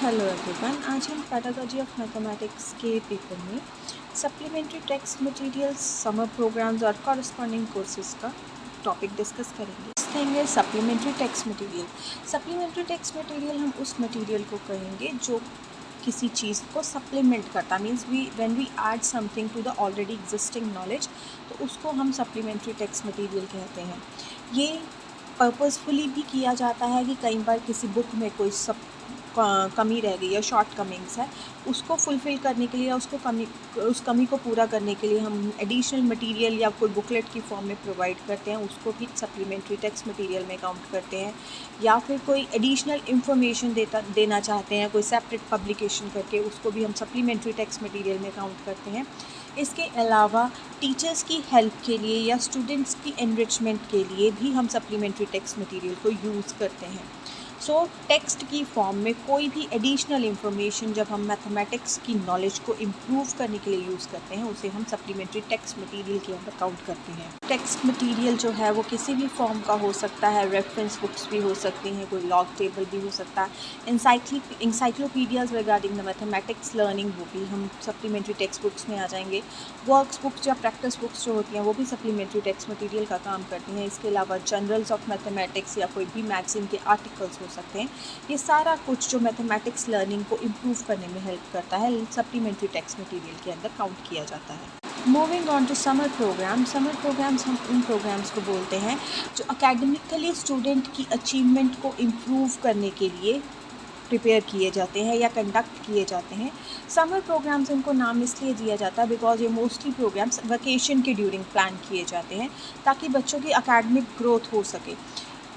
Hello everyone, आज हम pedagogy of mathematics के पेपर में supplementary text materials, summer programs और कॉरस्पॉन्डिंग कोर्सेज का टॉपिक डिस्कस करेंगे। कहेंगे supplementary text material. Supplementary text material हम उस मटेरियल को कहेंगे जो किसी चीज़ को सप्लीमेंट करता, means when we add something to the already existing knowledge, तो उसको हम सप्लीमेंट्री टेक्स्ट मटेरियल कहते हैं। ये पर्पसफुली भी किया जाता है कि कई बार किसी बुक में कोई कमी रह गई या शॉर्ट कमिंग्स है, उसको फुलफ़िल करने के लिए, उस कमी को पूरा करने के लिए हम एडिशनल मटेरियल या कोई बुकलेट की फॉर्म में प्रोवाइड करते हैं, उसको भी सप्लीमेंट्री टेक्स्ट मटेरियल में काउंट करते हैं। या फिर कोई एडिशनल इंफॉर्मेशन देना चाहते हैं कोई सेपरेट पब्लिकेशन करके, उसको भी हम सप्लीमेंट्री टेक्स्ट मटेरियल में काउंट करते हैं। इसके अलावा टीचर्स की हेल्प के लिए या स्टूडेंट्स की एनरिचमेंट के लिए भी हम सप्लीमेंट्री टेक्स्ट मटेरियल को यूज़ करते हैं। टेक्स्ट की फॉर्म में कोई भी एडिशनल इंफॉर्मेशन जब हम मैथमेटिक्स की नॉलेज को इम्प्रूव करने के लिए यूज़ करते हैं, उसे हम सप्लीमेंट्री टेक्स्ट मटेरियल के अंदर काउंट करते हैं। टेक्स्ट मटेरियल जो है वो किसी भी फॉर्म का हो सकता है, रेफरेंस बुक्स भी हो सकती हैं, कोई लॉग टेबल भी हो सकता है, इंसाइक्लोपीडियाज़ रिगार्डिंग द मैथमेटिक्स लर्निंग, वो भी हम सप्लीमेंट्री टेक्स्ट बुक्स में आ जाएंगे। वर्क्स बुक्स या प्रैक्टिस बुक्स जो होती हैं वो भी सप्लीमेंट्री टेक्स्ट मटेरियल का काम करती हैं। इसके अलावा जर्नल्स ऑफ मैथमेटिक्स या कोई भी मैगज़ीन के आर्टिकल्स हो सकते हैं। ये सारा कुछ जो मैथमेटिक्स लर्निंग को इम्प्रूव करने में हेल्प करता है, सप्लीमेंट्री टेक्स्ट मटेरियल के अंदर काउंट किया जाता है। Moving on to summer program. Summer programs हम उन प्रोग्राम्स को बोलते हैं जो अकेडमिकली स्टूडेंट की अचीवमेंट को इम्प्रूव करने के लिए प्रिपेयर किए जाते हैं या कंडक्ट किए जाते हैं। समर प्रोग्राम्स इनको नाम इसलिए दिया जाता है बिकॉज ये मोस्टली प्रोग्राम्स वेकेशन के ड्यूरिंग प्लान किए जाते हैं ताकि बच्चों की अकेडमिक ग्रोथ हो सके।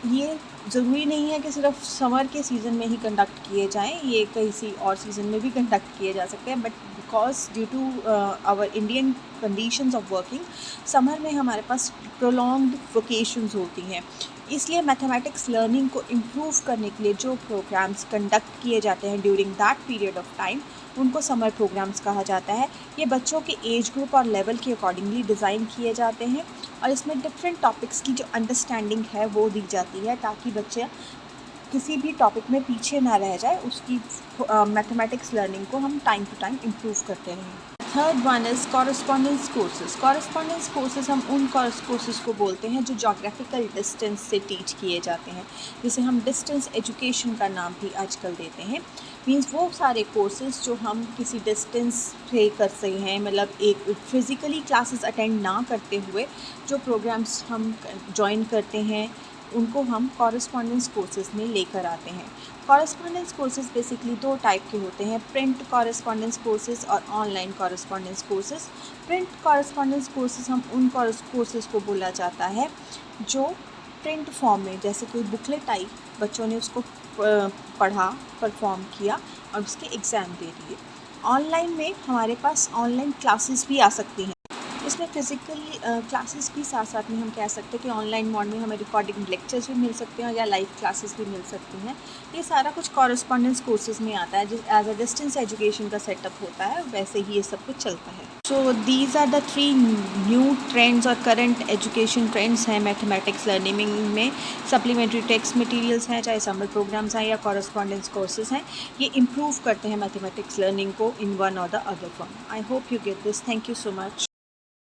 ये ज़रूरी नहीं है कि सिर्फ समर के सीज़न में ही कंडक्ट किए जाएं, ये किसी और सीज़न में भी कंडक्ट किए जा सकते हैं, but because due to our Indian conditions of working, summer में हमारे पास प्रोलॉन्ग्ड वेकेशंस होती हैं, इसलिए मैथमेटिक्स लर्निंग को इम्प्रूव करने के लिए जो प्रोग्राम्स कंडक्ट किए जाते हैं during that period of time, उनको समर प्रोग्राम्स कहा जाता है। ये बच्चों के एज ग्रुप और लेवल के अकॉर्डिंगली डिज़ाइन किए जाते हैं और इसमें डिफरेंट टॉपिक्स की जो अंडरस्टैंडिंग है वो दी जाती है ताकि बच्चे किसी भी टॉपिक में पीछे ना रह जाए, उसकी मैथमेटिक्स लर्निंग को हम टाइम टू टाइम इम्प्रूव करते रहें। Third one is correspondence courses. Correspondence courses हम उन कोर्सेज को बोलते हैं जो जोग्राफिकल डिस्टेंस से टीच किए जाते हैं, जिसे हम डिस्टेंस एजुकेशन का नाम भी आजकल देते हैं। मीन्स वो सारे कोर्सेज जो हम किसी डिस्टेंस से कर सकते हैं, मतलब एक फिज़िकली क्लासेस अटेंड ना करते हुए जो प्रोग्राम्स हम ज्वाइन करते हैं, उनको हम कॉरस्पॉन्डेंस कोर्सेज में लेकर आते हैं। कॉरस्पॉन्डेंस कोर्सेज बेसिकली दो टाइप के होते हैं, प्रिंट कॉरस्पॉन्डेंस कोर्सेज और online correspondence courses. Print correspondence courses हम उन कोर्सेज को बोला जाता है जो प्रिंट फॉर्म में, जैसे कोई बुकलेट आई, बच्चों ने उसको पढ़ा, परफॉर्म किया और उसके एग्ज़ाम दे दिए। ऑनलाइन में हमारे पास ऑनलाइन क्लासेस भी आ सकती हैं, इसमें फ़िज़िकली क्लासेस भी साथ साथ में हम कह सकते हैं कि ऑनलाइन मोड में हमें रिकॉर्डिंग लेक्चर्स भी मिल सकते हैं या लाइव क्लासेस भी मिल सकती हैं। ये सारा कुछ कॉरस्पॉन्डेंस कोर्सेज में आता है, जिस एज अ डिस्टेंस एजुकेशन का सेटअप होता है, वैसे ही ये सब कुछ चलता है। So these are the 3 new trends और करंट एजुकेशन ट्रेंड्स हैं मैथमेटिक्स लर्निंग में। सप्लीमेंट्री टेक्स्ट मटीरियल्स हैं, चाहे समर प्रोग्राम्स हैं या कॉरस्पॉन्डेंस कोर्सेज हैं, ये इम्प्रूव करते हैं मैथमेटिक्स लर्निंग को इन वन और the other form. I hope you get this. Thank you so much.